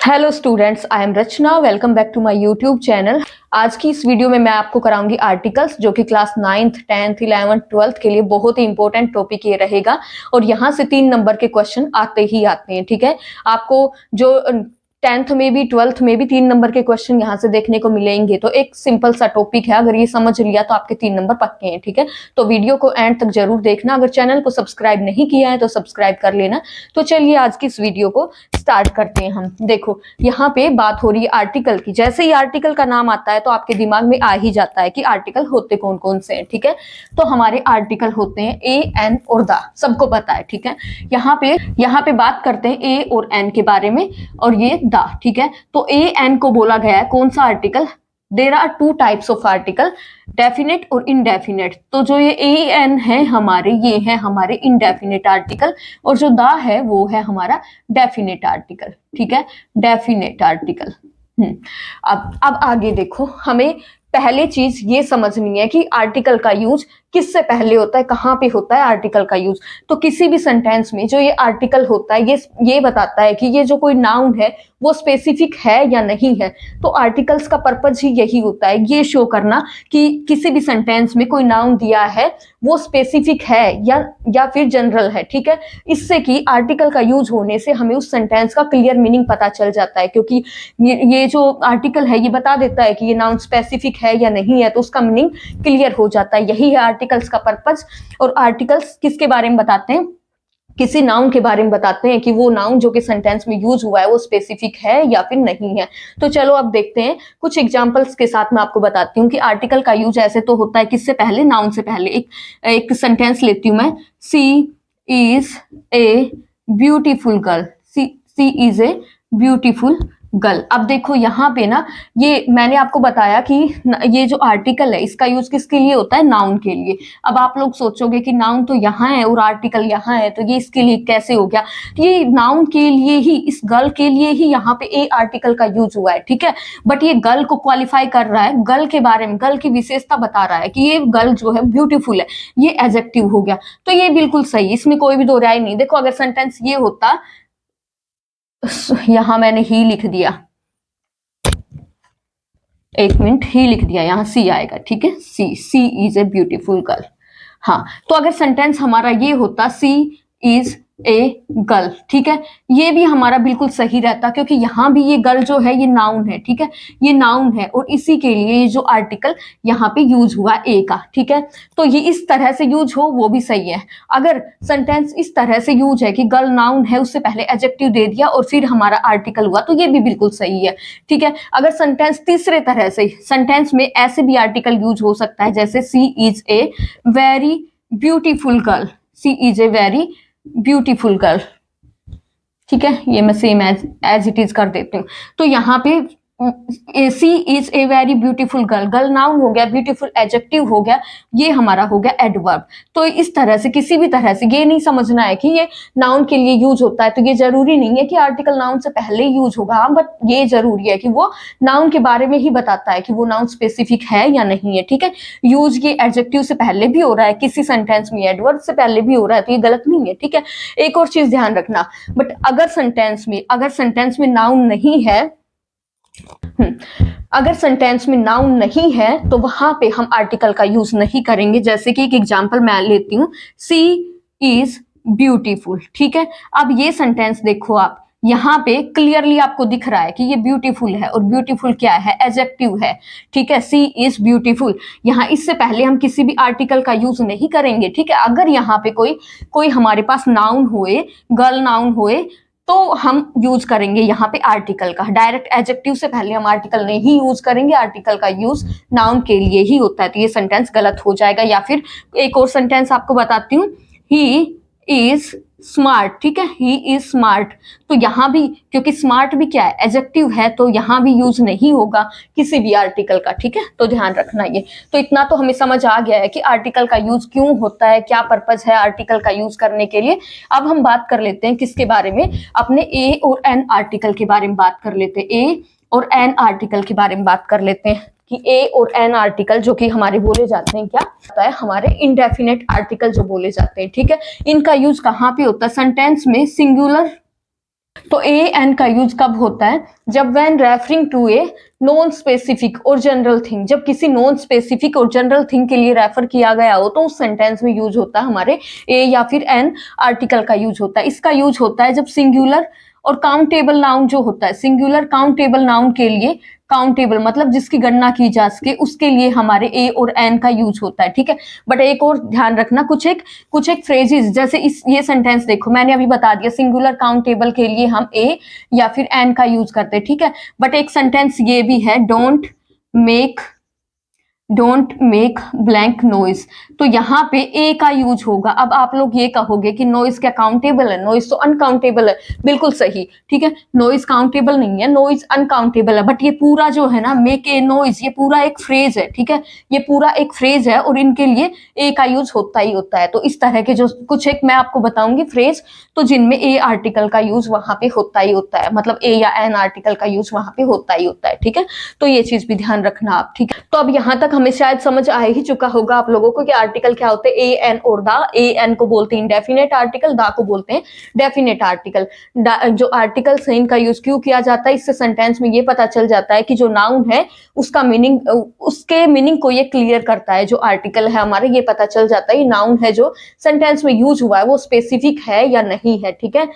Hello students, I am Rachna. Welcome back to my YouTube channel. आज की इस video में मैं आपको कराऊंगी आर्टिकल्स, जो कि class 9th, 10th, 11th, 12th के लिए बहुत ही इंपॉर्टेंट टॉपिक ये रहेगा। और यहाँ से 3 नंबर के क्वेश्चन आते ही आते हैं। ठीक है, आपको जो 10th में भी 12th में भी 3 नंबर के क्वेश्चन यहाँ से देखने को मिलेंगे। तो एक सिंपल सा टॉपिक है, अगर ये समझ लिया तो आपके 3 नंबर पक्के हैं। ठीक है, तो वीडियो को एंड तक जरूर देखना। अगर चैनल को सब्सक्राइब नहीं किया है तो सब्सक्राइब कर लेना। तो चलिए आज की इस वीडियो को स्टार्ट करते हैं हम। देखो, यहाँ पे बात हो रही है आर्टिकल की। जैसे ही आर्टिकल का नाम आता है तो आपके दिमाग में आ ही जाता है कि आर्टिकल होते कौन कौन से हैं। ठीक है, तो हमारे आर्टिकल होते हैं ए, एन और द, सबको पता है। ठीक है, यहाँ पे बात करते हैं ए और एन के बारे में, और ये द। ठीक है, तो ए एन को बोला गया है कौन सा article? There are 2 types of article, definite और इनडेफिनेट। तो जो ये ए एन है हमारे, ये है हमारे इनडेफिनेट आर्टिकल, और जो द है वो है हमारा डेफिनेट आर्टिकल। ठीक है, डेफिनेट आर्टिकल। अब आगे देखो, हमें पहले चीज ये समझनी है कि आर्टिकल का यूज किससे पहले होता है, कहाँ पे होता है आर्टिकल का यूज। तो किसी भी सेंटेंस में जो ये आर्टिकल होता है, ये बताता है कि ये जो कोई नाउन है वो स्पेसिफिक है या नहीं है। तो आर्टिकल्स का पर्पज ही यही होता है, ये शो करना कि किसी भी सेंटेंस में कोई नाउन दिया है वो स्पेसिफिक है या फिर जनरल है। ठीक है, इससे कि आर्टिकल का यूज होने से हमें उस सेंटेंस का क्लियर मीनिंग पता चल जाता है, क्योंकि ये जो आर्टिकल है ये बता देता है कि ये नाउन स्पेसिफिक है या नहीं है, तो उसका मीनिंग क्लियर हो जाता है। यही है आर्टिकल्स का पर्पस। और आर्टिकल्स किसके बारे में बताते हैं? किसी नाउन के बारे में बताते हैं कि वो नाउन जो कि सेंटेंस में यूज हुआ है वो स्पेसिफिक है या फिर नहीं है। तो चलो अब देखते हैं, कुछ एग्जांपल्स के साथ मैं आपको बताती हूँ कि आर्टिकल का यूज ऐसे तो होता है किससे पहले? नाउन से पहले। एक सेंटेंस लेती हूँ मैं, she is a beautiful girl. She is a beautiful girl. अब देखो यहाँ पे ना, ये मैंने आपको बताया कि ये जो आर्टिकल है इसका यूज किसके लिए होता है? नाउन के लिए। अब आप लोग सोचोगे कि नाउन तो यहाँ है और आर्टिकल यहाँ है, तो ये इसके लिए कैसे हो गया? ये नाउन के लिए ही, इस गर्ल के लिए ही यहाँ पे ए आर्टिकल का यूज हुआ है। ठीक है, बट ये गर्ल को क्वालिफाई कर रहा है, गर्ल के बारे में, गर्ल की विशेषता बता रहा है कि ये गर्ल जो है ब्यूटीफुल है, ये एडजेक्टिव हो गया। तो ये बिल्कुल सही, इसमें कोई भी दो राय नहीं। देखो, अगर सेंटेंस ये होता, यहां मैंने ही लिख दिया, एक मिनट, ही लिख दिया, यहां सी आएगा। ठीक है, सी इज ए ब्यूटीफुल गर्ल। हाँ, तो अगर सेंटेंस हमारा ये होता, सी इज ए गर्ल, ठीक है, ये भी हमारा बिल्कुल सही रहता, क्योंकि यहां भी ये गर्ल जो है ये नाउन है। ठीक है, ये नाउन है और इसी के लिए ये जो आर्टिकल यहाँ पे यूज हुआ ए का। ठीक है, तो ये इस तरह से यूज हो वो भी सही है। अगर सेंटेंस इस तरह से यूज है कि गर्ल नाउन है, उससे पहले एडजेक्टिव दे दिया और फिर हमारा आर्टिकल हुआ, तो ये भी बिल्कुल सही है। ठीक है, अगर सेंटेंस तीसरे तरह से, सेंटेंस में ऐसे भी आर्टिकल यूज हो सकता है, जैसे she is a very beautiful girl. She is a very beautiful girl. ठीक है, ये मैं सेम एज इट इज कर देती हूँ। तो यहाँ पे she is a very beautiful girl, girl noun हो गया, ब्यूटीफुल एडजेक्टिव हो गया, ये हमारा हो गया एडवर्ब। तो इस तरह से, किसी भी तरह से, ये नहीं समझना है कि ये नाउन के लिए यूज होता है तो ये जरूरी नहीं है कि आर्टिकल नाउन से पहले यूज होगा। हाँ, बट ये जरूरी है कि वो नाउन के बारे में ही बताता है कि वो नाउन स्पेसिफिक है या नहीं है। ठीक है, यूज ये एडजेक्टिव से पहले भी हो रहा है, किसी सेंटेंस में एडवर्ब से पहले भी हो रहा है, तो ये गलत नहीं है। ठीक है, एक और चीज ध्यान रखना, बट अगर सेंटेंस में नाउन नहीं है, अगर सेंटेंस में नाउन नहीं है तो वहां पे हम आर्टिकल का यूज नहीं करेंगे। जैसे कि एक एग्जांपल मैं लेती हूँ, सी इज ब्यूटीफुल। ठीक है, अब ये सेंटेंस देखो आप, यहाँ पे क्लियरली आपको दिख रहा है कि ये ब्यूटीफुल है, और ब्यूटीफुल क्या है? एडजेक्टिव है। ठीक है, सी इज ब्यूटीफुल। यहाँ इससे पहले हम किसी भी आर्टिकल का यूज नहीं करेंगे। ठीक है, अगर यहाँ पे कोई हमारे पास नाउन होए, गर्ल नाउन होए, तो हम यूज करेंगे यहाँ पे आर्टिकल का। डायरेक्ट एडजेक्टिव से पहले हम आर्टिकल नहीं यूज करेंगे, आर्टिकल का यूज नाउन के लिए ही होता है, तो ये सेंटेंस गलत हो जाएगा। या फिर एक और सेंटेंस आपको बताती हूँ, ही इज स्मार्ट। ठीक है, ही इज स्मार्ट। तो यहाँ भी, क्योंकि स्मार्ट भी क्या है? एडजेक्टिव है, तो यहाँ भी यूज नहीं होगा किसी भी आर्टिकल का। ठीक है, तो ध्यान रखना ये। तो इतना तो हमें समझ आ गया है कि आर्टिकल का यूज क्यों होता है, क्या पर्पज है आर्टिकल का यूज करने के लिए। अब हम बात कर लेते हैं किसके बारे में? अपने ए और एन आर्टिकल के बारे में बात कर लेते हैं। ए और एन आर्टिकल के बारे में बात कर लेते हैं कि ए और एन आर्टिकल जो कि हमारे बोले जाते हैं, क्या होता है? हमारे इंडेफिनेट आर्टिकल जो बोले जाते हैं। ठीक है, इनका यूज कहाँ पे होता है? सेंटेंस में सिंगुलर तो ए एन का यूज कब होता है? जब when referring to a non specific और जनरल थिंग, जब किसी नॉन स्पेसिफिक और जनरल थिंग के लिए रेफर किया गया हो तो उस सेंटेंस में यूज होता है हमारे ए या फिर एन आर्टिकल का यूज होता है। इसका यूज होता है जब सिंगुलर और काउंटेबल नाउन जो होता है, सिंगुलर काउंटेबल नाउन के लिए, काउंटेबल मतलब जिसकी गणना की जा सके, उसके लिए हमारे ए और एन का यूज होता है, ठीक है। बट एक और ध्यान रखना, कुछ एक फ्रेजेस, जैसे इस ये सेंटेंस देखो, मैंने अभी बता दिया सिंगुलर काउंटेबल के लिए हम ए या फिर एन का यूज करते हैं, ठीक है। बट एक सेंटेंस ये भी है, डोंट मेक ब्लैंक नॉइज, तो यहाँ पे ए का यूज होगा। अब आप लोग ये कहोगे कि नॉइज क्या काउंटेबल है? नॉइज तो अनकाउंटेबल है। बिल्कुल सही, ठीक है, नॉइज काउंटेबल नहीं है, नॉइज अनकाउंटेबल है। बट ये पूरा जो है ना, मेक ए नॉइज, ये पूरा एक फ्रेज है, ठीक है, ये पूरा एक फ्रेज है और इनके लिए ए का यूज होता ही होता है। तो इस तरह के जो कुछ एक मैं आपको बताऊंगी फ्रेज, तो जिनमें ए आर्टिकल का यूज वहां पे होता ही होता है, मतलब ए या एन आर्टिकल का यूज वहां पे होता ही होता है, ठीक है। तो ये चीज भी ध्यान रखना आप, ठीक है। तो अब यहाँ तक हमें शायद समझ आ ही चुका होगा आप लोगों को कि आर्टिकल क्या होते हैं, ए एन और दा। ए एन को बोलते हैं इंडेफिनेट आर्टिकल, दा को बोलते हैं डेफिनेट आर्टिकल। जो आर्टिकल्स है इनका यूज क्यों किया जाता है, इससे सेंटेंस में ये पता चल जाता है कि जो नाउन है उसका मीनिंग, उसके मीनिंग को ये क्लियर करता है। जो आर्टिकल है हमारे, ये पता चल जाता है ये नाउन है जो सेंटेंस में यूज हुआ है वो स्पेसिफिक है या नहीं है, ठीक है।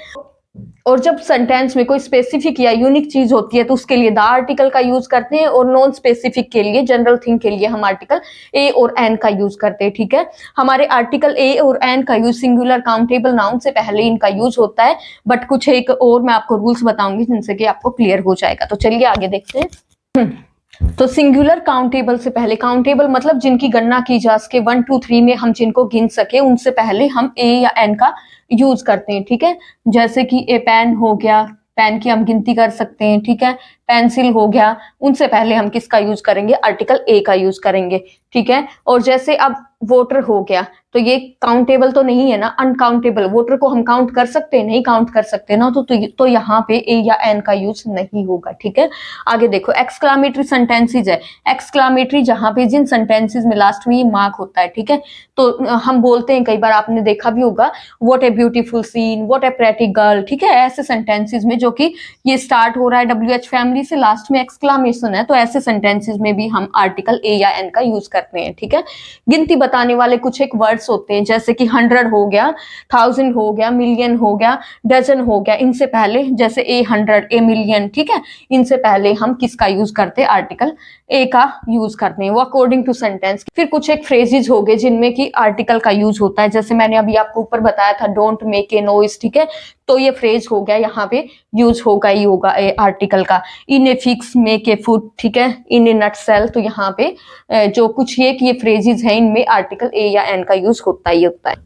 और जब सेंटेंस में कोई स्पेसिफिक या यूनिक चीज होती है तो उसके लिए द आर्टिकल का यूज करते हैं, और नॉन स्पेसिफिक के लिए, जनरल थिंग के लिए हम आर्टिकल ए और एन का यूज करते हैं, ठीक है। हमारे आर्टिकल ए और एन का यूज सिंगुलर काउंटेबल नाउन से पहले इनका यूज होता है। बट कुछ एक और मैं आपको रूल्स बताऊंगी जिनसे कि आपको क्लियर हो जाएगा। तो चलिए आगे देखते हैं। तो सिंगुलर काउंटेबल से पहले, काउंटेबल मतलब जिनकी गणना की जा सके, 1 2 3 में हम जिनको गिन सके, उनसे पहले हम ए या एन का यूज करते हैं, ठीक है। जैसे कि ए पेन हो गया, पेन की हम गिनती कर सकते हैं, ठीक है। पेंसिल हो गया, उनसे पहले हम किसका यूज करेंगे? आर्टिकल ए का यूज करेंगे, ठीक है। और जैसे अब वोटर हो गया, तो ये काउंटेबल तो नहीं है ना, अनकाउंटेबल। वोटर को हम काउंट कर सकते हैं? नहीं काउंट कर सकते ना, तो यहाँ पे ए या एन का यूज नहीं होगा, ठीक है। आगे देखो, एक्सक्लामेटरी सेंटेंसेस है। एक्सक्लामेटरी जहां पे जिन सेंटेंसेस में लास्ट में ये मार्क होता है, ठीक है। तो हम बोलते हैं, कई बार आपने देखा भी होगा, what a beautiful scene, what a pretty girl, ठीक है। ऐसे सेंटेंसेस में जो कि ये स्टार्ट हो रहा है WH फैमिली से, लास्ट में एक्सक्लामेशन है, तो ऐसे सेंटेंसेस में भी हम आर्टिकल ए या एन का यूज करते हैं, ठीक है। गिनती बताने वाले कुछ एक वर्ड्स होते हैं, जैसे कि 100 हो गया, 1000 हो गया, मिलियन हो गया, डजन हो गया। इनसे पहले जैसे ए 100, ए मिलियन, ठीक है, इनसे पहले हम किसका यूज करते हैं? आर्टिकल ए का यूज करते हैं, वो अकॉर्डिंग टू सेंटेंस। फिर कुछ एक फ्रेजेस हो गए जिनमें कि आर्टिकल का यूज होता है, जैसे मैंने अभी आपको ऊपर बताया था, डोंट मेक ए नॉइज, ठीक है। तो ये फ्रेज हो गया, यहाँ पे यूज होगा ही होगा आर्टिकल का। In a fix, make a food, ठीक है, इन ए नटसेल। तो यहाँ पे जो कुछ ये फ्रेजेस हैं, इनमें आर्टिकल ए या एन का यूज होता ही होता है।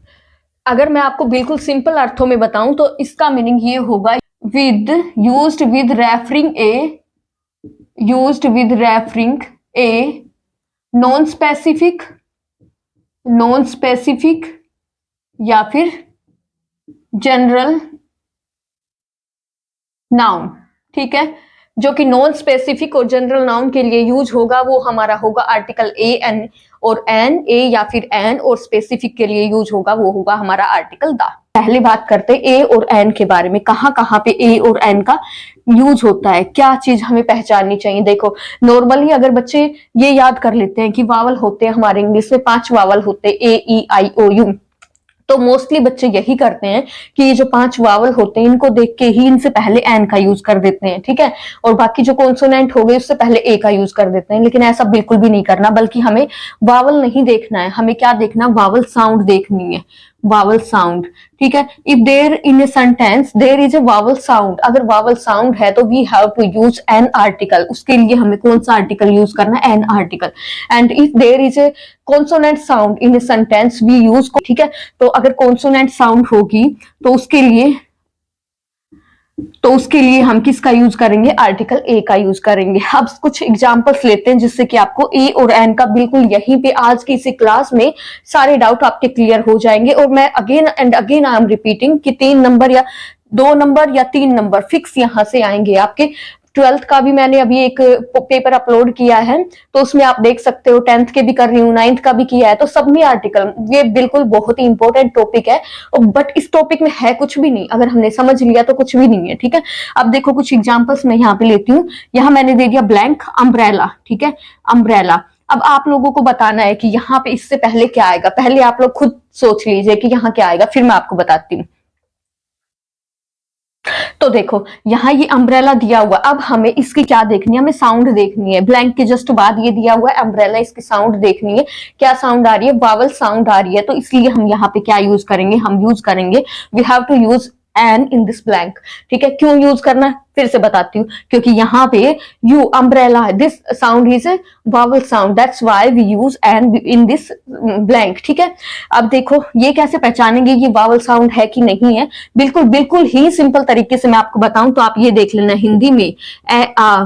अगर मैं आपको बिल्कुल सिंपल अर्थों में बताऊं तो इसका मीनिंग ये होगा, used with referring A non specific या फिर जनरल नाउन, ठीक है। जो कि नॉन स्पेसिफिक और जनरल नाउन के लिए यूज होगा वो हमारा होगा आर्टिकल ए एन और एन, ए या फिर एन, और स्पेसिफिक के लिए यूज होगा वो होगा हमारा आर्टिकल दा। पहले बात करते हैं ए और एन के बारे में, कहाँ कहाँ पे ए और एन का यूज होता है, क्या चीज हमें पहचाननी चाहिए। देखो, नॉर्मली अगर बच्चे ये याद कर लेते हैं कि वावल होते हैं हमारे इंग्लिश में 5 वावल होते हैं, A E I O U, तो मोस्टली बच्चे यही करते हैं कि ये जो 5 वावल होते हैं इनको देख के ही इनसे पहले एन का यूज कर देते हैं, ठीक है। और बाकी जो कॉन्सोनेंट हो गए उससे पहले ए का यूज कर देते हैं, लेकिन ऐसा बिल्कुल भी नहीं करना, बल्कि हमें वावल नहीं देखना है, हमें क्या देखना? वावल साउंड देखनी है, वावल साउंड, ठीक है। If there in a sentence there is a vowel sound, अगर वावल साउंड है तो we have to use an article, उसके लिए हमें कौन सा आर्टिकल यूज करना है? An article. And if there is a consonant sound in a sentence we use, ठीक है। तो अगर कॉन्सोनेंट साउंड होगी तो उसके लिए हम किसका यूज करेंगे? आर्टिकल ए का यूज करेंगे। अब कुछ एग्जांपल्स लेते हैं जिससे कि आपको ए और एन का बिल्कुल यहीं पे आज की इसी क्लास में सारे डाउट आपके क्लियर हो जाएंगे। और मैं again and again I am repeating कि 3 नंबर या 2 नंबर या 3 नंबर फिक्स यहां से आएंगे आपके। 12th का भी मैंने अभी एक पेपर अपलोड किया है, तो उसमें आप देख सकते हो। 10th के भी कर रही हूँ, 9th का भी किया है, तो सब में आर्टिकल, ये बिल्कुल बहुत ही इंपॉर्टेंट टॉपिक है। बट इस टॉपिक में है कुछ भी नहीं, अगर हमने समझ लिया तो कुछ भी नहीं है, ठीक है। अब देखो कुछ एग्जाम्पल्स मैं यहाँ पे लेती हूँ। यहाँ मैंने दे दिया ब्लैंक अम्ब्रेला, ठीक है, अम्ब्रेला। अब आप लोगों को बताना है कि यहाँ पे इससे पहले क्या आएगा। पहले आप लोग खुद सोच लीजिए कि यहाँ क्या आएगा, फिर मैं आपको बताती हूँ। तो देखो यहाँ ये अम्ब्रेला दिया हुआ, अब हमें इसकी क्या देखनी है, हमें साउंड देखनी है। ब्लैंक के जस्ट बाद ये दिया हुआ है अम्ब्रेला, इसकी साउंड देखनी है, क्या साउंड आ रही है, वावल साउंड आ रही है। तो इसलिए हम यहाँ पे क्या यूज करेंगे, हम यूज करेंगे we have to use an in this blank, ठीक है। क्यों यूज करना है फिर से बताती हूँ, क्योंकि यहाँ पे यू अम्ब्रेला है, this sound is a vowel sound, that's why we use an in this blank, ठीक है। अब देखो ये कैसे पहचानेंगे ये वावल साउंड है कि नहीं है, बिल्कुल बिल्कुल ही सिंपल तरीके से मैं आपको बताऊं तो आप ये देख लेना। हिंदी में ए आ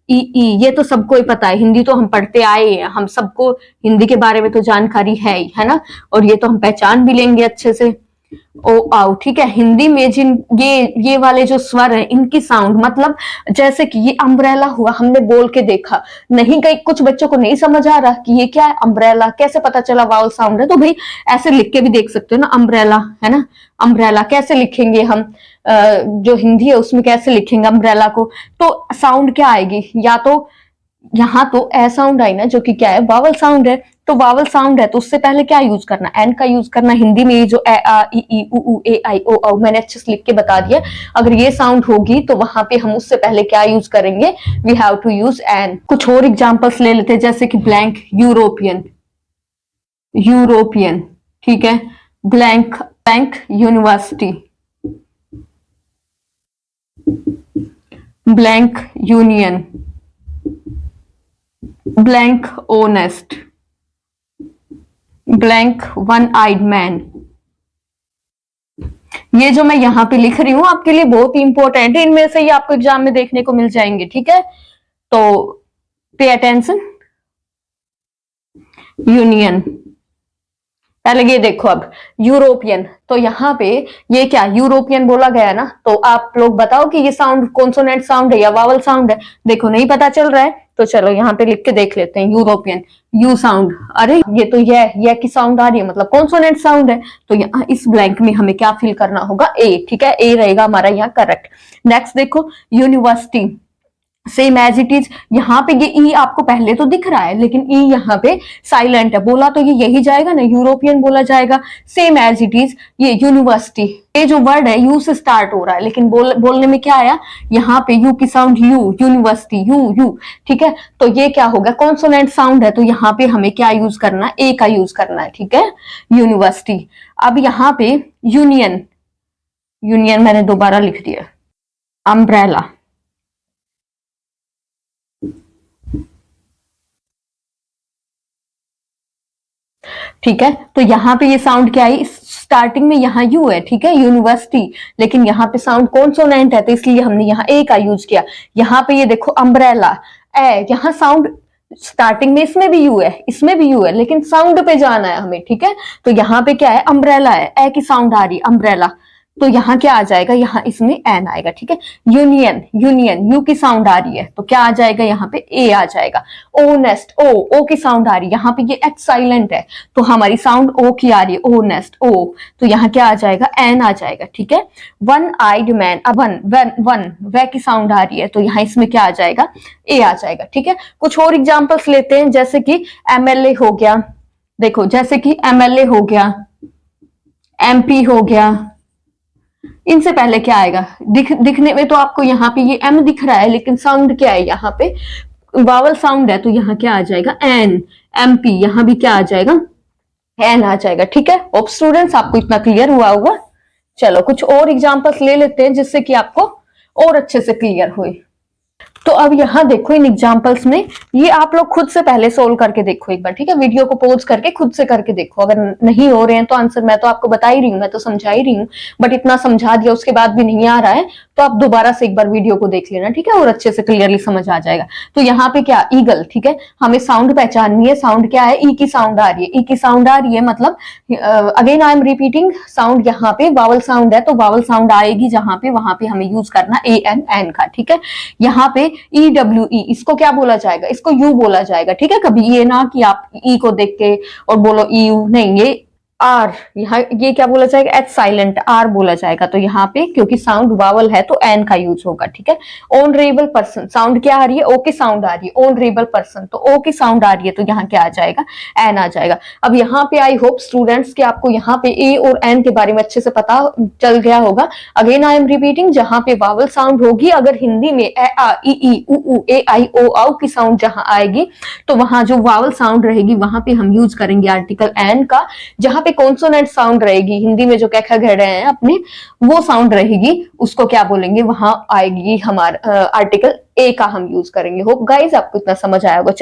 ई ई ये तो सबको ही पता है, हिंदी तो हम पढ़ते आए हैं, हम सबको हिंदी के बारे में तो जानकारी है ना, और ये तो हम पहचान भी लेंगे अच्छे से। ओ आओ, ठीक है। हिंदी में जिन ये वाले जो स्वर है इनकी साउंड, मतलब जैसे कि ये अम्ब्रेला हुआ, हमने बोल के देखा नहीं, कई कुछ बच्चों को नहीं समझ आ रहा कि ये क्या है अम्ब्रेला, कैसे पता चला वावल साउंड है, तो भाई ऐसे लिख के भी देख सकते हो ना, अम्ब्रेला है ना। अम्ब्रेला कैसे लिखेंगे हम, जो हिंदी है उसमें कैसे लिखेंगे अम्ब्रेला को, तो साउंड क्या आएगी, या तो यहाँ तो ए साउंड आई ना, जो कि क्या है वावल साउंड है। तो वावल साउंड है तो उससे पहले क्या यूज करना, एन का यूज करना। हिंदी में ये जो ए आ ई ई उ ए आई ओ औ मैंने अच्छे से लिख के बता दिया। अगर ये साउंड होगी तो वहां पे हम उससे पहले क्या यूज करेंगे, we have to use an. कुछ और एग्जांपल्स ले लेते हैं, जैसे कि ब्लैंक यूरोपियन, यूरोपियन, ठीक है। Blank blank university, blank union, blank honest, blank one eyed man. ये जो मैं यहां पे लिख रही हूं आपके लिए बहुत ही इंपॉर्टेंट है, इनमें से ही आपको एग्जाम में देखने को मिल जाएंगे, ठीक है। तो पे अटेंशन। यूनियन, पहले ये देखो, अब यूरोपियन, तो यहाँ पे ये क्या यूरोपियन बोला गया ना, तो आप लोग बताओ कि ये साउंड कॉन्सोनेंट साउंड है या वावल साउंड है। देखो नहीं पता चल रहा है, तो चलो यहाँ पे लिख के देख लेते हैं, यूरोपियन, यू साउंड, अरे ये तो ये की साउंड आ रही है, मतलब कॉन्सोनेंट साउंड है। तो यहाँ इस ब्लैंक में हमें क्या फिल करना होगा, ए, ठीक है, ए रहेगा हमारा यहाँ करेक्ट। नेक्स्ट देखो university, same as it is. यहाँ पे ये ई आपको पहले तो दिख रहा है, लेकिन ई यहाँ पे साइलेंट है, बोला तो ये यही जाएगा ना, यूरोपियन बोला जाएगा। सेम एज इट इज ये यूनिवर्सिटी, ये जो वर्ड है यू से स्टार्ट हो रहा है, लेकिन बोलने में क्या आया, यहाँ पे यू की sound you, university, you you, ठीक है। तो ये क्या होगा, कॉन्सोनेंट साउंड है, तो यहाँ पे हमें क्या यूज करना है, ए का यूज करना है, ठीक है, यूनिवर्सिटी। अब यहाँ पे यूनियन, यूनियन मैंने दोबारा लिख दिया, अम्ब्रेला, ठीक है। तो यहाँ पे ये साउंड क्या है, स्टार्टिंग में यहाँ यू है, ठीक है, यूनिवर्सिटी, लेकिन यहाँ पे साउंड कॉन्सोनेंट है, तो इसलिए हमने यहाँ ए का यूज किया। यहाँ पे ये देखो अम्ब्रेला, ए, यहाँ साउंड स्टार्टिंग में इसमें भी यू है, इसमें भी यू है, लेकिन साउंड पे जाना है हमें, ठीक है। तो यहाँ पे क्या है, अम्ब्रेला है, ए की साउंड आ रही है, अम्ब्रेला, तो यहाँ क्या आ जाएगा, यहाँ इसमें एन आएगा, ठीक है। यूनियन, यूनियन, यू की साउंड आ रही है, तो क्या आ जाएगा, यहाँ पे ए आ जाएगा। ओनेस्ट, ओ की साउंड आ रही है, यहाँ पे ये एच साइलेंट है, तो हमारी साउंड ओ की आ रही है, ओनेस्ट, ओ, तो यहाँ क्या आ जाएगा, एन आ जाएगा, ठीक है। वन आइड मैन, अब वन वे की साउंड आ रही है, तो यहाँ इसमें क्या आ जाएगा, ए आ जाएगा, ठीक है। कुछ और एग्जाम्पल्स लेते हैं, जैसे कि एमएलए हो गया, देखो जैसे कि एमएलए हो गया, एमपी हो गया, इनसे पहले क्या आएगा, दिखने में तो आपको यहाँ पे ये एम दिख रहा है, लेकिन साउंड क्या है, यहाँ पे वावल साउंड है, तो यहाँ क्या आ जाएगा, एन, एमपी, यहाँ भी क्या आ जाएगा, एन आ जाएगा, ठीक है। होप स्टूडेंट्स आपको इतना क्लियर हुआ होगा। चलो कुछ और एग्जांपल्स ले लेते हैं, जिससे कि आपको और अच्छे से क्लियर हुए। तो अब यहाँ देखो, इन एग्जांपल्स में ये आप लोग खुद से पहले सोल्व करके देखो एक बार, ठीक है। वीडियो को पॉज करके खुद से करके देखो, अगर नहीं हो रहे हैं तो आंसर मैं तो आपको बता ही रही हूँ, मैं तो समझा ही रही हूँ, बट इतना समझा दिया उसके बाद भी नहीं आ रहा है, तो आप दोबारा से एक बार वीडियो को देख लेना, ठीक है, और अच्छे से क्लियरली समझ आ जाएगा। तो यहाँ पे क्या, ईगल, ठीक है, हमें साउंड पहचाननी है। साउंड क्या है, ई की साउंड आ रही है, ई की साउंड आ रही है, मतलब again I am repeating, sound यहाँ पे वावल साउंड है, तो वावल साउंड आएगी जहां पे, वहां पे हमें यूज करना ए एन एन का, ठीक है। यहाँ पे ई डब्ल्यू ई, इसको क्या बोला जाएगा, इसको यू बोला जाएगा, ठीक है। कभी ये ना कि आप ई को देख के और बोलो ई यू, नहीं, ये आर, यहाँ ये क्या बोला जाएगा, एच साइलेंट, आर बोला जाएगा। तो यहाँ पे क्योंकि साउंड वावल है तो एन का यूज होगा, ठीक है। ऑनरेबल पर्सन, साउंड क्या आ रही है, ओ की साउंड आ रही है, ऑनरेबल पर्सन, तो ओ की साउंड आ रही है, तो यहाँ क्या आ जाएगा, एन आ जाएगा। अब यहाँ पे आई होप स्टूडेंट्स कि आपको यहाँ पे ए और एन के बारे में अच्छे से पता चल गया होगा। अगेन आई एम रिपीटिंग, जहां पे वावल साउंड होगी, अगर हिंदी में ए आ ई उ ए आई ओ औ की साउंड जहां आएगी, तो वहां जो वावल साउंड रहेगी वहां पे हम यूज करेंगे आर्टिकल एन का। जहां पे कॉन्सोनेंट साउंड रहेगी, हिंदी में जो कह रहे हैं अपने, वो साउंड रहेगी, उसको क्या बोलेंगे, वहां आएगी हमारा आर्टिकल ए का हम यूज करेंगे। होप गाइज आपको इतना समझ आया होगा।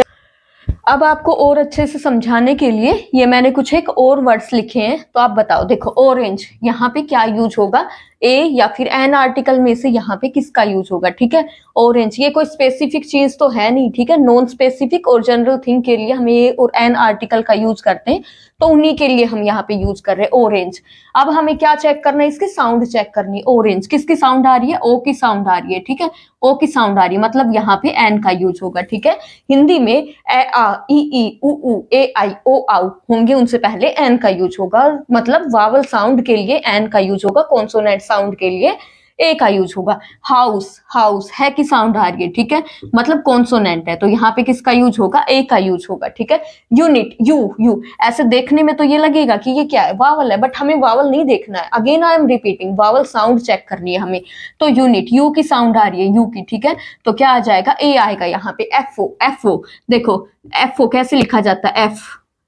अब आपको और अच्छे से समझाने के लिए ये मैंने कुछ एक और वर्ड्स लिखे हैं, तो आप बताओ। देखो ऑरेंज, यहाँ पे क्या यूज होगा, ए या फिर एन आर्टिकल में से यहाँ पे किसका यूज होगा, ठीक है। ऑरेंज, ये कोई स्पेसिफिक चीज तो है नहीं, ठीक है, नॉन स्पेसिफिक और जनरल थिंग के लिए हम ए और एन आर्टिकल का यूज करते हैं, तो उन्हीं के लिए हम यहाँ पे यूज कर रहे हैं ऑरेंज। अब हमें क्या चेक करना है, इसकी साउंड चेक करनी है। ऑरेंज किसकी साउंड आ रही है, ओ की साउंड आ रही है, ठीक है, ओ की साउंड आ रही है, मतलब यहाँ पे एन का यूज होगा, ठीक है। हिंदी में ए आ ई उ ए आई ओ आउ होंगे, उनसे पहले एन का यूज होगा, मतलब वावल साउंड के लिए एन का यूज होगा, कॉन्सोनेंट साउंड के लिए ए का यूज होगा। हाउस, हाउस है की साउंड आ रही है, ठीक है, मतलब कॉन्सोनेंट है, तो यहाँ पे किसका यूज होगा, ए का यूज होगा, ठीक है। यूनिट, यू यू, ऐसे देखने में तो ये लगेगा कि ये क्या है, वावल है, बट हमें वावल नहीं देखना है। Again I am repeating, vowel sound check करनी है हमें। तो यूनिट, यू की साउंड आ रही है, यू की, ठीक है, तो क्या आ जाएगा, ए आएगा यहाँ पे। एफ ओ, एफ ओ, देखो एफ ओ कैसे लिखा जाता है, एफ,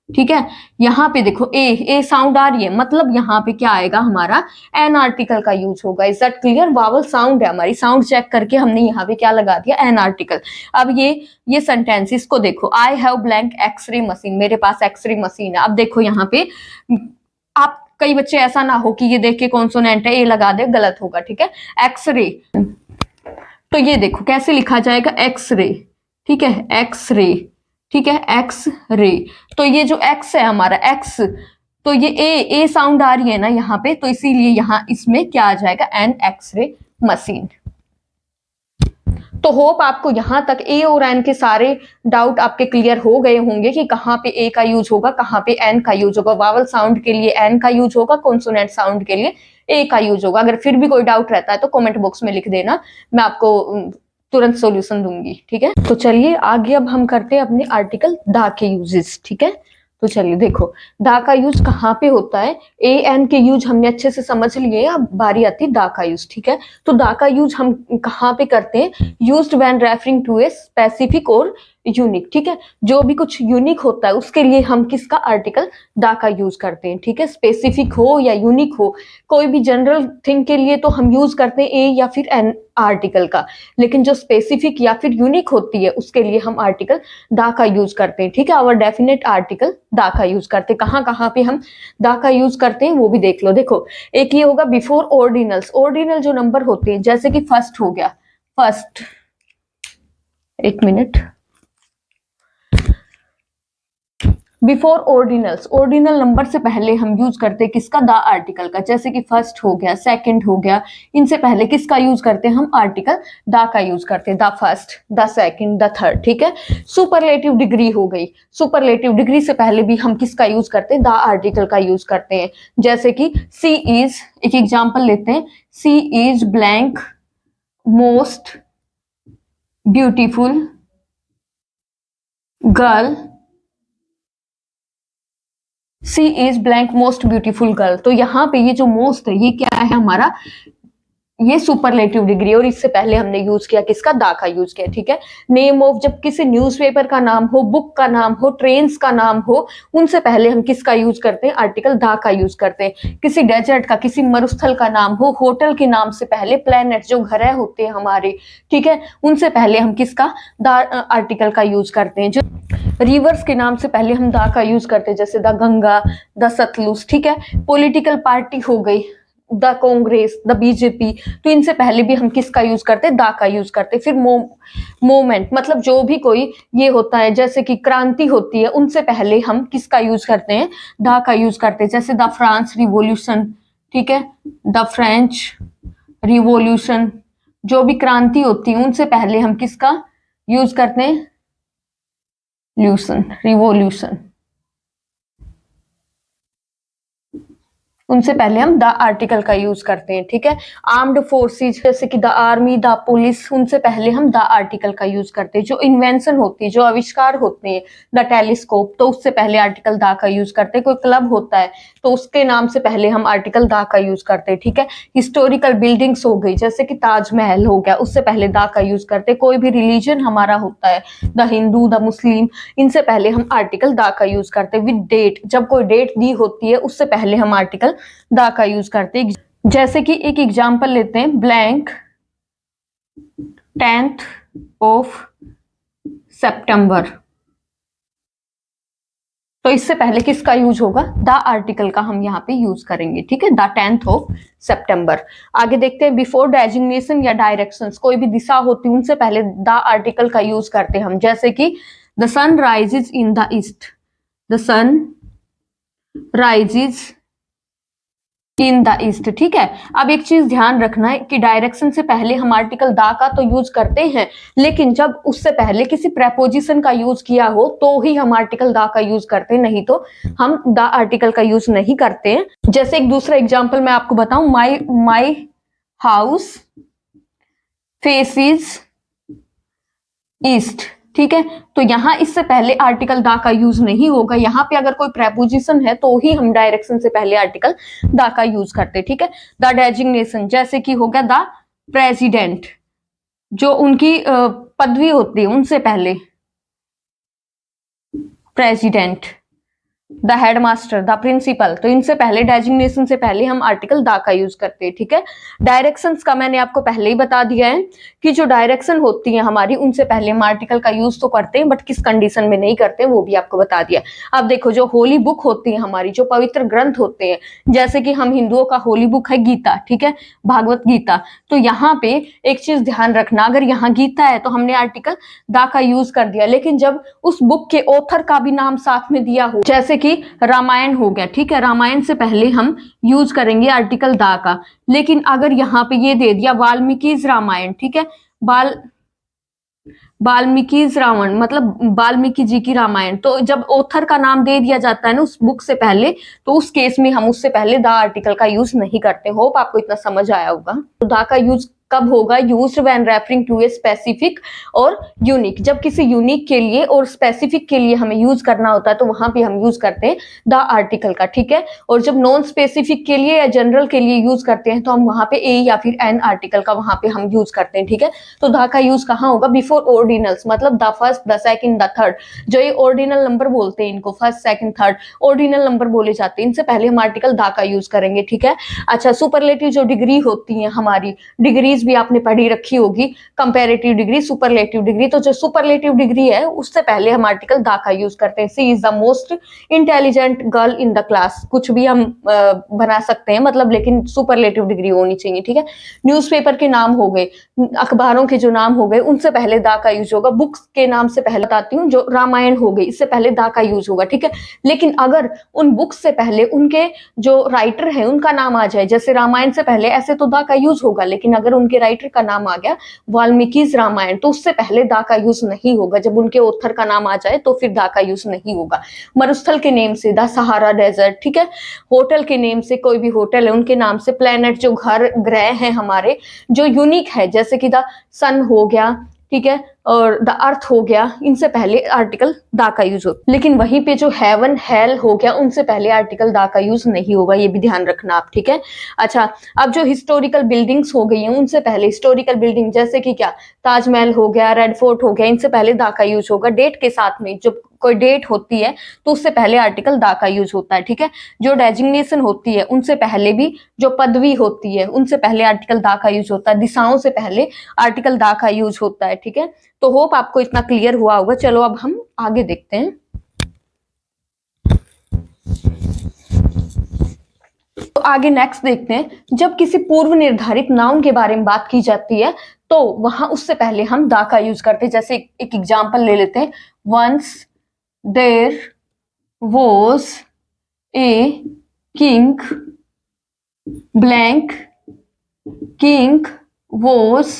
ठीक है। यहाँ पे देखो ए साउंड आ रही है, मतलब यहाँ पे क्या आएगा, हमारा एन आर्टिकल का यूज होगा। Is that clear, vowel sound है हमारी, साउंड चेक करके हमने यहाँ पे क्या लगा दिया, एन आर्टिकल। अब ये सेंटेंस, इसको देखो, I have blank x-ray machine, मेरे पास एक्सरे मशीन है। अब देखो यहाँ पे, आप कई बच्चे ऐसा ना हो कि ये देख के कॉन्सोनेंट है ए लगा दे, गलत होगा, ठीक है। एक्सरे, तो ये देखो कैसे लिखा जाएगा, एक्सरे, ठीक है, एक्सरे, ठीक है, एक्स रे। तो ये जो एक्स है हमारा, एक्स, तो ये ए साउंड आ रही है ना यहाँ पे, तो इसीलिए यहाँ इसमें क्या आ जाएगा, एन एक्सरे मशीन। तो होप आपको यहां तक ए और एन के सारे डाउट आपके क्लियर हो गए होंगे कि कहाँ पे ए का यूज होगा, कहाँ पे एन का यूज होगा। वावल साउंड के लिए एन का यूज होगा, कॉन्सोनेंट साउंड के लिए ए का यूज होगा। अगर फिर भी कोई डाउट रहता है तो कमेंट बॉक्स में लिख देना, मैं आपको तुरंत सॉल्यूशन दूंगी, ठीक है। तो चलिए आगे अब हम करते हैं अपने आर्टिकल दा के यूजेस, ठीक है। तो चलिए देखो, दा का यूज कहाँ पे होता है, ए एन के यूज हमने अच्छे से समझ लिए, अब बारी आती है दा का यूज, ठीक है। तो दा का यूज हम कहाँ पे करते हैं, used when referring to a specific और यूनिक, ठीक है। जो भी कुछ यूनिक होता है उसके लिए हम किसका, आर्टिकल दा का यूज करते हैं, ठीक है। स्पेसिफिक हो या यूनिक हो, कोई भी जनरल थिंग के लिए तो हम यूज करते हैं ए या फिर एन आर्टिकल का, लेकिन जो स्पेसिफिक या फिर यूनिक होती है उसके लिए हम आर्टिकल दा का यूज करते हैं, ठीक है। और डेफिनेट आर्टिकल दा का यूज करते हैं। कहाँ कहाँ पे हम दा का यूज करते हैं वो भी देख लो। देखो एक ये होगा बिफोर ऑर्डिनल्स, ऑर्डिनल जो नंबर होते हैं, जैसे कि फर्स्ट हो गया, फर्स्ट, एक minute, before ordinals, ordinal number से पहले हम यूज करते हैं किसका, द आर्टिकल का। जैसे कि फर्स्ट हो गया, सेकंड हो गया, इनसे पहले किसका यूज करते हैं हम, आर्टिकल द का यूज करते हैं। The first, the second, the third, ठीक है। सुपरलेटिव डिग्री हो गई, सुपरलेटिव डिग्री से पहले भी हम किसका यूज करते हैं, द आर्टिकल का यूज करते हैं। जैसे कि सी इज, एक एग्जाम्पल लेते हैं, she is blank most beautiful girl, she is blank most beautiful girl. तो यहाँ पे ये जो मोस्ट है ये क्या है हमारा, ये सुपरलेटिव डिग्री, और इससे पहले हमने यूज किया किसका, दा का यूज किया, ठीक है। नेम ऑफ, जब किसी न्यूज़पेपर का नाम हो, बुक का नाम हो, ट्रेन्स का नाम हो, उनसे पहले हम किसका यूज करते हैं, आर्टिकल दा का यूज करते हैं। किसी डेजर्ट का, किसी मरुस्थल का नाम हो, होटल के नाम से पहले, प्लेनेट जो ग्रह होते हैं हमारे, ठीक है, उनसे पहले हम किसका, दा आर्टिकल का यूज करते हैं। जो रिवर्स के नाम से पहले हम दा का यूज करते हैं, जैसे द गंगा, द सतलुज, ठीक है। पॉलिटिकल पार्टी हो गई, द कांग्रेस, द बीजेपी, तो इनसे पहले भी हम किसका यूज करते हैं, दा का यूज करते हैं। फिर मोमेंट मतलब जो भी कोई ये होता है जैसे कि क्रांति होती है, उनसे पहले हम किसका यूज करते हैं, दा का यूज करते हैं। जैसे द फ्रांस रिवॉल्यूशन, ठीक है, द फ्रेंच रिवॉल्यूशन, जो भी क्रांति होती है उनसे पहले हम किसका यूज करते हैं, ल्यूशन, रिवॉल्यूशन, उनसे पहले हम द आर्टिकल का यूज करते हैं, ठीक है। आर्म्ड फोर्सेस जैसे कि द आर्मी, द पुलिस, उनसे पहले हम द आर्टिकल का यूज करते हैं। जो इन्वेंशन होती है, जो आविष्कार होते हैं, द टेलीस्कोप, तो उससे पहले आर्टिकल द का यूज करते हैं। कोई क्लब होता है तो उसके नाम से पहले हम आर्टिकल द का यूज करते हैं, ठीक है। हिस्टोरिकल बिल्डिंग्स हो गई जैसे कि ताजमहल हो गया, उससे पहले द का यूज करते हैं। कोई भी रिलीजन हमारा होता है, द हिंदू, द मुस्लिम, इनसे पहले हम आर्टिकल द का यूज करते हैं। विद डेट, जब कोई डेट दी होती है उससे पहले हम आर्टिकल द का यूज करते हैं। जैसे कि एक एग्जांपल लेते हैं, ब्लैंक 10th of September, तो इससे पहले किसका यूज होगा, द आर्टिकल का हम यहाँ पे यूज करेंगे, ठीक है, द 10th of September। आगे देखते हैं, बिफोर डेजिग्नेशन या डायरेक्शंस, कोई भी दिशा होती है उनसे पहले द आर्टिकल का यूज करते हैं हम। जैसे कि the sun rises in the east, the sun rises in the east, ठीक है। अब एक चीज ध्यान रखना है कि डायरेक्शन से पहले हम आर्टिकल दा का तो यूज करते हैं, लेकिन जब उससे पहले किसी प्रेपोजिशन का यूज किया हो तो ही हम आर्टिकल दा का यूज करते हैं, नहीं तो हम द आर्टिकल का यूज नहीं करते हैं। जैसे एक दूसरा एग्जांपल मैं आपको बताऊं, माई हाउस फेसेस ईस्ट, ठीक है। तो यहां इससे पहले आर्टिकल दा का यूज नहीं होगा। यहां पे अगर कोई प्रेपोजिशन है तो ही हम डायरेक्शन से पहले आर्टिकल दा का यूज करते, ठीक है। द डेजिग्नेशन जैसे कि हो गया द प्रेसिडेंट, जो उनकी पदवी होती है उनसे पहले president, the headmaster, the principal, तो इनसे पहले डेजिग्नेशन से पहले हम आर्टिकल द का यूज करते हैं, ठीक है। डायरेक्शंस का मैंने आपको पहले ही बता दिया है कि जो डायरेक्शन होती है हमारी उनसे पहले हम आर्टिकल का यूज तो करते हैं, बट किस कंडीशन में नहीं करते वो भी आपको बता दिया। अब देखो, जो होली बुक होती है हमारी, जो पवित्र ग्रंथ होते हैं, जैसे कि हम हिंदुओं का होली बुक है गीता, ठीक है, भागवत गीता, तो यहाँ पे एक चीज ध्यान रखना, अगर यहाँ गीता है तो हमने आर्टिकल द का यूज कर दिया, लेकिन जब उस बुक के ऑथर का भी नाम साथ में दिया हो, जैसे कि रामायण हो गया, ठीक है, रामायण से पहले हम यूज करेंगे आर्टिकल दा का। लेकिन अगर यहाँ पे ये दे दिया वाल्मीकि रामायण, ठीक है, वाल्मीकि रावण मतलब वाल्मीकि जी की रामायण, तो जब ऑथर का नाम दे दिया जाता है ना उस बुक से पहले, तो उस केस में हम उससे पहले द आर्टिकल का यूज नहीं करते। होप आपको इतना समझ आया होगा। तो द का यूज कब होगा, used when referring to a specific और यूनिक, जब किसी यूनिक के लिए और स्पेसिफिक के लिए हमें यूज करना होता है तो वहां पे हम यूज करते हैं द आर्टिकल का, ठीक है। और जब नॉन स्पेसिफिक के लिए या जनरल के लिए यूज करते हैं तो हम वहां पे ए या फिर एन आर्टिकल का वहां पे हम यूज करते हैं, ठीक है। तो द का यूज कहाँ होगा, बिफोर ऑर्डिनल्स, मतलब the first, the second, the third, जो ये ऑर्डिनल नंबर बोलते हैं इनको, first second third ordinal number बोले जाते हैं, इनसे पहले हम आर्टिकल द का यूज करेंगे, ठीक है। अच्छा, सुपरलेटिव जो डिग्री होती है हमारी, डिग्रीज भी आपने पढ़ी रखी होगी, कंपैरेटिव डिग्री, सुपरलेटिव डिग्री, तो जो सुपरलेटिव डिग्री है उससे पहले हम आर्टिकल द का यूज करते हैं। She is the most intelligent girl in the class, कुछ भी हम बना सकते हैं मतलब, लेकिन सुपरलेटिव डिग्री होनी चाहिए, ठीक है। न्यूज़पेपर के नाम हो गए, अखबारों के जो नाम हो गए, उनसे पहले द का यूज होगा। बुक्स के नाम से पहले बताती हूँ, जो रामायण हो गई इससे पहले द का यूज होगा, ठीक है। लेकिन अगर उन बुक्स से पहले उनके जो राइटर है उनका नाम आ जाए, जैसे रामायण से पहले, ऐसे तो द का यूज होगा, लेकिन अगर उनके राइटर का नाम आ गया वाल्मीकि रामायण, तो उससे पहले द का यूज नहीं होगा। जब उनके ऑथर का नाम आ जाए तो फिर द का यूज नहीं होगा। मरुस्थल के नेम से द सहारा डेजर्ट, ठीक है। होटल के नेम से, कोई भी होटल है उनके नाम से, प्लेनेट जो घर ग्रह हैं हमारे जो यूनिक है, जैसे कि द सन हो गया, ठीक है, और द अर्थ हो गया, इनसे पहले आर्टिकल द का यूज होगा। लेकिन वहीं पे जो हेवन हेल हो गया उनसे पहले आर्टिकल द का यूज नहीं होगा, ये भी ध्यान रखना आप, ठीक है। अच्छा, अब जो हिस्टोरिकल बिल्डिंग्स हो गई हैं उनसे पहले, हिस्टोरिकल बिल्डिंग जैसे कि क्या, ताजमहल हो गया, रेड फोर्ट हो गया, इनसे पहले द का यूज होगा। डेट के साथ में जब कोई डेट होती है तो उससे पहले आर्टिकल द का यूज होता है, ठीक है। जो डेजिग्नेशन होती है उनसे पहले भी, जो पदवी होती है उनसे पहले आर्टिकल द का यूज होता है। दिशाओं से पहले आर्टिकल द का यूज होता है, ठीक है। तो होप आपको इतना क्लियर हुआ होगा। चलो अब हम आगे देखते हैं। तो आगे नेक्स्ट देखते हैं, जब किसी पूर्व निर्धारित नाउन के बारे में बात की जाती है तो वहां उससे पहले हम दा का यूज करते हैं। जैसे एक एग्जांपल ले लेते हैं, once there was a king blank, king was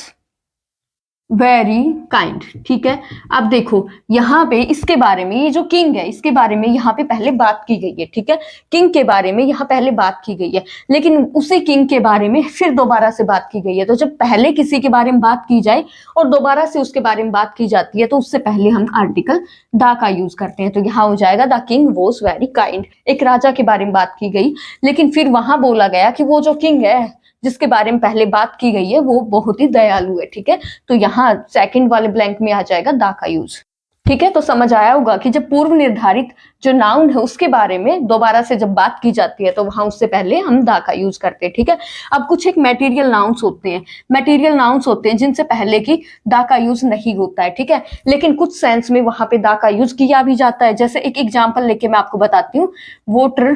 very kind. ठीक है, अब देखो यहाँ पे इसके बारे में, ये जो किंग है इसके बारे में यहाँ पे पहले बात की गई है। ठीक है, किंग के बारे में यहाँ पहले बात की गई है, लेकिन उसी किंग के बारे में फिर दोबारा से बात की गई है। तो जब पहले किसी के बारे में बात की जाए और दोबारा से उसके बारे में बात की जाती है तो उससे पहले हम आर्टिकल दा का यूज करते हैं। तो यहाँ हो जाएगा the king was very kind. एक राजा के बारे में बात की गई, लेकिन फिर वहां बोला गया कि वो जो किंग है जिसके बारे में पहले बात की गई है वो बहुत ही दयालु है। ठीक है, तो यहाँ सेकंड वाले ब्लैंक में आ जाएगा दा का यूज। ठीक है, तो समझ आया होगा कि जब पूर्व निर्धारित जो नाउन है उसके बारे में दोबारा से जब बात की जाती है तो वहां उससे पहले हम दा का यूज करते हैं। ठीक है, अब कुछ एक मटेरियल नाउन्स होते हैं, मटेरियल नाउन्स होते हैं जिनसे पहले की दा का यूज नहीं होता है। ठीक है, लेकिन कुछ सेंस में वहां पे दा का यूज किया भी जाता है। जैसे एक एग्जाम्पल लेके मैं आपको बताती हूँ, water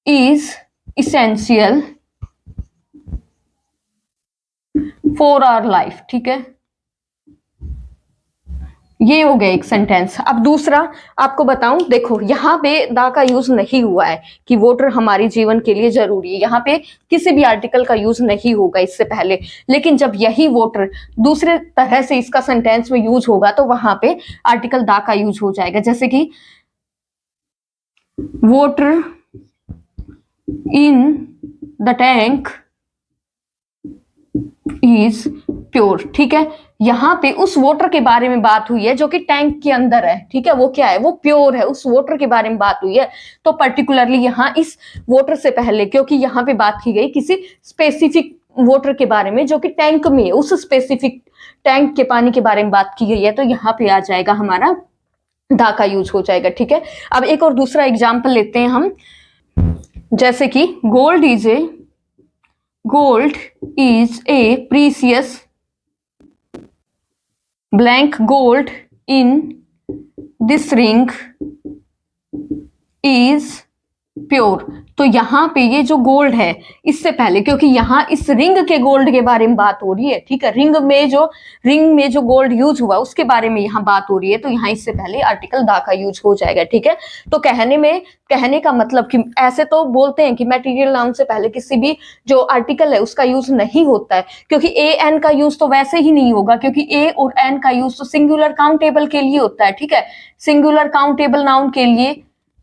is essential for our life. ठीक है, ये हो गया एक सेंटेंस। अब दूसरा आपको बताऊं, देखो यहाँ पे दा का यूज नहीं हुआ है कि वाटर हमारे जीवन के लिए जरूरी है, यहाँ पे किसी भी आर्टिकल का यूज नहीं होगा इससे पहले। लेकिन जब यही वाटर दूसरे तरह से इसका सेंटेंस में यूज होगा तो वहां पे आर्टिकल दा का यूज हो जाएगा। जैसे कि water in the tank is pure. ठीक है, यहाँ पे उस वाटर के बारे में बात हुई है जो कि टैंक के अंदर है। ठीक है, वो क्या है, वो प्योर है, उस वाटर के बारे में बात हुई है। तो पर्टिकुलरली यहाँ इस वाटर से पहले, क्योंकि यहाँ पे बात की गई किसी स्पेसिफिक वाटर के बारे में जो कि टैंक में है, उस स्पेसिफिक टैंक के पानी के बारे में बात की गई है, तो यहाँ पे आ जाएगा हमारा दा का यूज हो जाएगा। ठीक है, अब एक और दूसरा एग्जाम्पल लेते हैं हम, जैसे कि gold is a precious blank, gold in this ring is pure. तो यहाँ पे ये जो गोल्ड है इससे पहले, क्योंकि यहाँ इस रिंग के गोल्ड के बारे में बात हो रही है। ठीक है, रिंग में जो गोल्ड यूज हुआ उसके बारे में यहाँ बात हो रही है, तो यहाँ इससे पहले आर्टिकल दा का यूज हो जाएगा। ठीक है, तो कहने का मतलब कि ऐसे तो बोलते हैं कि मटेरियल नाउन से पहले किसी भी जो आर्टिकल है उसका यूज नहीं होता है, क्योंकि ए एन का यूज तो वैसे ही नहीं होगा, क्योंकि ए और एन का यूज तो सिंगुलर काउंटेबल के लिए होता है। ठीक है, सिंगुलर काउंटेबल नाउन के लिए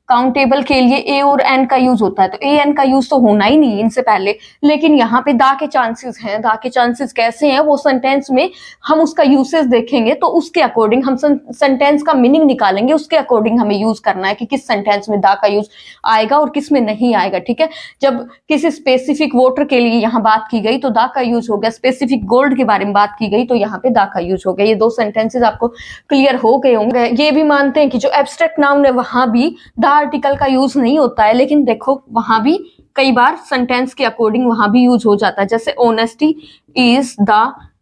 ए और एन का यूज होता है, तो ए एन का यूज तो होना ही नहीं इनसे पहले। लेकिन यहाँ पे दा के चांसेस हैं। दा के चांसेस कैसे हैं, वो सेंटेंस में हम उसका यूसेज देखेंगे तो उसके अकॉर्डिंग हम सेंटेंस का मीनिंग निकालेंगे, उसके अकॉर्डिंग हमें यूज करना है कि किस सेंटेंस में दा का यूज आएगा और किस में नहीं आएगा। ठीक है, जब किसी स्पेसिफिक वाटर के लिए यहाँ बात की गई तो दा का यूज हो गया, स्पेसिफिक गोल्ड के बारे में बात की गई तो यहाँ पे दा का यूज हो गया। ये दो सेंटेंसेस आपको क्लियर हो गए होंगे। ये भी मानते हैं कि जो एब्स्ट्रैक्ट नाउन है वहां भी दा आर्टिकल का यूज नहीं होता है, लेकिन देखो वहां भी कई बार सेंटेंस के अकॉर्डिंग वहां भी यूज हो जाता है। जैसे honesty is the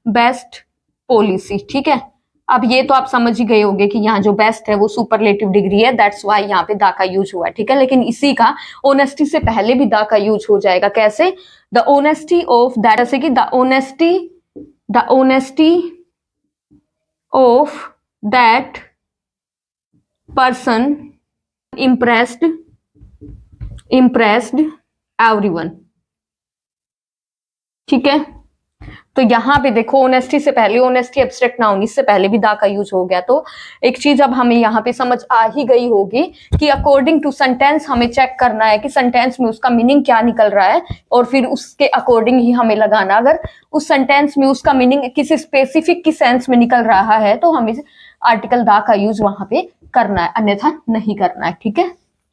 best policy. ठीक है, अब ये तो आप समझ ही गए होंगे कि यहाँ जो बेस्ट है वो सुपरलेटिव डिग्री है, दैट्स वाई यहाँ पे दा का यूज हुआ है। ठीक है, लेकिन इसी का ऑनेस्टी से पहले भी दा का यूज हो जाएगा। कैसे, द ऑनेस्टी ऑफ दैट, जैसे कि the honesty of that person impressed everyone। ठीक है, तो यहाँ पे देखो ऑनेस्टी से पहले, ऑनेस्टी एब्स्ट्रैक्ट नाउन, इससे पहले भी दा का यूज हो गया। तो एक चीज अब हमें यहाँ पे समझ आ ही गई होगी कि अकॉर्डिंग टू सेंटेंस हमें चेक करना है कि सेंटेंस में उसका मीनिंग क्या निकल रहा है और फिर उसके अकॉर्डिंग ही हमें लगाना। अगर उस सेंटेंस में उसका मीनिंग किसी स्पेसिफिक की सेंस में निकल रहा है तो हमें आर्टिकल दा का यूज वहां पे करना है, अन्यथा नहीं करना है। ठीक है,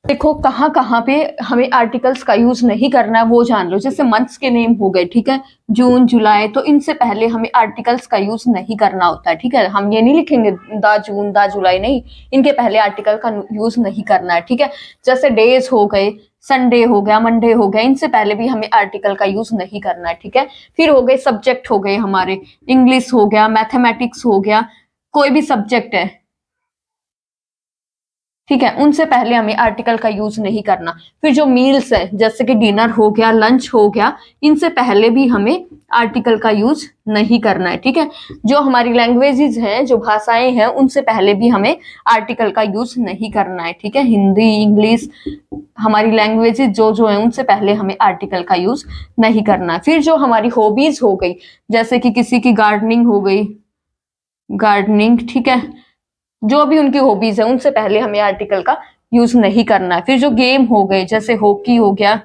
देखो कहाँ पे हमें आर्टिकल्स का यूज नहीं करना है वो जान लो। जैसे मंथ्स के नेम हो गए, ठीक है, जून जुलाई, तो इनसे पहले हमें आर्टिकल्स का यूज नहीं करना होता है। ठीक है, हम ये नहीं लिखेंगे दा जून दा जुलाई, नहीं, इनके पहले आर्टिकल का यूज नहीं करना है। ठीक है, जैसे डेज हो गए, संडे हो गया, मंडे हो गया, इनसे पहले भी हमें आर्टिकल का यूज नहीं करना है। ठीक है, फिर हो गए सब्जेक्ट हो गए हमारे, इंग्लिश हो गया, मैथमेटिक्स हो गया, कोई भी सब्जेक्ट है, ठीक है, उनसे पहले हमें आर्टिकल का यूज नहीं करना। फिर जो मील्स है जैसे कि डिनर हो गया, लंच हो गया, इनसे पहले भी हमें आर्टिकल का यूज नहीं करना है। ठीक है, जो हमारी लैंग्वेजेस हैं, जो भाषाएं हैं, उनसे पहले भी हमें आर्टिकल का यूज नहीं करना है। ठीक है, हिंदी, इंग्लिश, हमारी लैंग्वेजेस जो जो है उनसे पहले हमें आर्टिकल का यूज नहीं करना है। फिर जो हमारी हॉबीज हो गई, जैसे कि किसी की गार्डनिंग हो गई, गार्डनिंग, ठीक है, जो भी उनकी हॉबीज है उनसे पहले हमें आर्टिकल का यूज नहीं करना है। फिर जो गेम हो गए जैसे हॉकी हो गया,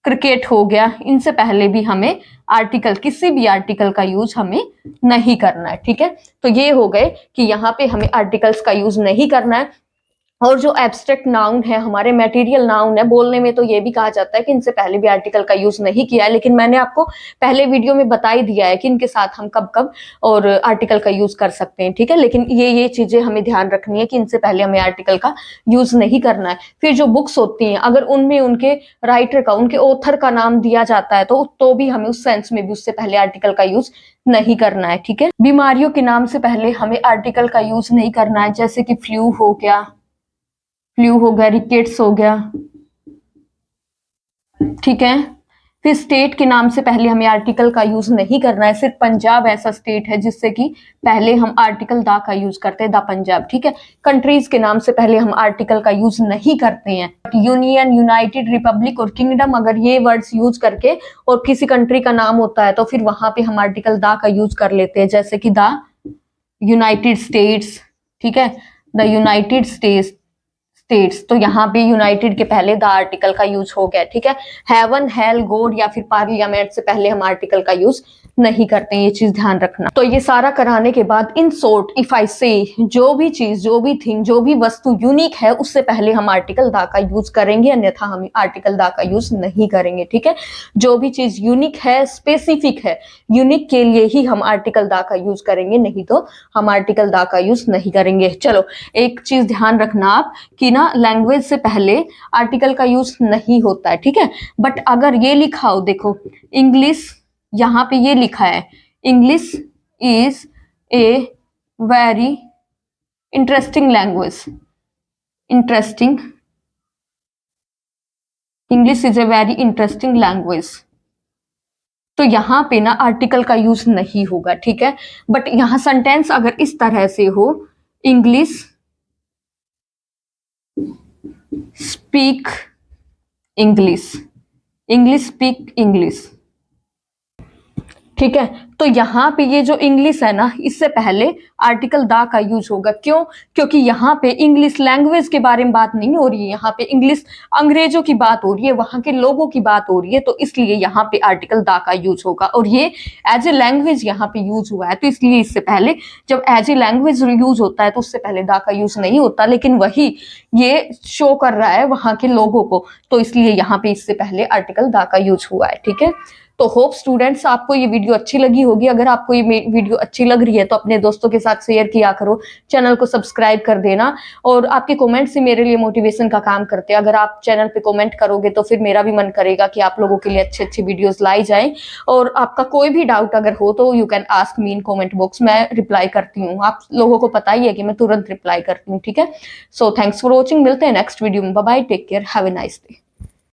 क्रिकेट हो गया, इनसे पहले भी हमें आर्टिकल, किसी भी आर्टिकल का यूज हमें नहीं करना है। ठीक है, तो ये हो गए कि यहाँ पे हमें आर्टिकल्स का यूज नहीं करना है। और जो एब्स्ट्रैक्ट नाउन है, हमारे मटेरियल नाउन है, बोलने में तो ये भी कहा जाता है कि इनसे पहले भी आर्टिकल का यूज नहीं किया है, लेकिन मैंने आपको पहले वीडियो में बता ही दिया है कि इनके साथ हम कब कब और आर्टिकल का यूज कर सकते हैं। ठीक है, लेकिन ये चीजें हमें ध्यान रखनी है कि इनसे पहले हमें आर्टिकल का यूज नहीं करना है। फिर जो बुक्स होती हैं, अगर उनमें उनके राइटर का, उनके ऑथर का नाम दिया जाता है तो भी हमें उस सेंस में भी उससे पहले आर्टिकल का यूज नहीं करना है। ठीक है, बीमारियों के नाम से पहले हमें आर्टिकल का यूज नहीं करना है, जैसे कि फ्लू हो गया, रिकेट्स हो गया। ठीक है, फिर स्टेट के नाम से पहले हमें आर्टिकल का यूज नहीं करना है। सिर्फ पंजाब ऐसा स्टेट है जिससे कि पहले हम आर्टिकल दा का यूज करते हैं, द पंजाब। ठीक है, कंट्रीज के नाम से पहले हम आर्टिकल का यूज नहीं करते हैं। यूनियन, यूनाइटेड, रिपब्लिक और किंगडम, अगर ये वर्ड्स यूज करके और किसी कंट्री का नाम होता है तो फिर वहां पे हम आर्टिकल दा का यूज कर लेते हैं, जैसे कि द यूनाइटेड स्टेट्स। ठीक है, द यूनाइटेड स्टेट्स, तो यहाँ पे यूनाइटेड के पहले द आर्टिकल का यूज हो गया। ठीक है, हेवन, हेल, गॉड या फिर पार्लियामेंट से पहले हम आर्टिकल का यूज नहीं करते, ये चीज ध्यान रखना। तो ये सारा कराने के बाद, इन शॉर्ट इफ आई से, जो भी चीज, जो भी थिंग, जो भी वस्तु यूनिक है उससे पहले हम आर्टिकल दा का यूज करेंगे, अन्यथा हम आर्टिकल दा का यूज नहीं करेंगे। ठीक है, जो भी चीज यूनिक है, स्पेसिफिक है, यूनिक के लिए ही हम आर्टिकल दा का यूज करेंगे, नहीं तो हम आर्टिकल दा का यूज नहीं करेंगे। चलो, एक चीज ध्यान रखना आप कि ना, लैंग्वेज से पहले आर्टिकल का यूज नहीं होता है। ठीक है, बट अगर ये लिखा हो, देखो इंग्लिश, यहां पे ये लिखा है, English is a very interesting language, interesting, English is a very interesting language, तो यहां पे ना आर्टिकल का यूज नहीं होगा। ठीक है, बट यहां सेंटेंस अगर इस तरह से हो, English speak English, English speak English. ठीक है, तो यहाँ पे ये जो इंग्लिश है ना, इससे पहले आर्टिकल दा का यूज होगा। क्यों? क्योंकि यहाँ पे इंग्लिश लैंग्वेज के बारे में बात नहीं हो रही है, यहाँ पे इंग्लिश अंग्रेजों की बात हो रही है, वहां के लोगों की बात हो रही है, तो इसलिए यहाँ पे आर्टिकल दा का यूज होगा। और ये एज ए लैंग्वेज यहाँ पे यूज हुआ है, तो इसलिए इससे पहले, जब एज ए लैंग्वेज यूज होता है तो उससे पहले दा का यूज नहीं होता, लेकिन वही ये शो कर रहा है वहां के लोगों को, तो इसलिए यहाँ पे इससे पहले आर्टिकल दा का यूज हुआ है। ठीक है, तो होप स्टूडेंट्स आपको ये वीडियो अच्छी लगी होगी। अगर आपको ये वीडियो अच्छी लग रही है तो अपने दोस्तों के साथ शेयर किया करो, चैनल को सब्सक्राइब कर देना, और आपके कमेंट्स ही मेरे लिए मोटिवेशन का काम करते हैं। अगर आप चैनल पे कमेंट करोगे तो फिर मेरा भी मन करेगा कि आप लोगों के लिए अच्छी अच्छी वीडियोस लाई जाएं। और आपका कोई भी डाउट अगर हो तो you can ask me in comment box, मैं रिप्लाई करती हूँ। आप लोगों को पता ही है कि मैं तुरंत रिप्लाई करती हूँ। ठीक है, सो थैंक्स फॉर वॉचिंग, मिलते हैं नेक्स्ट वीडियो में। Bye bye, take care, have a nice day.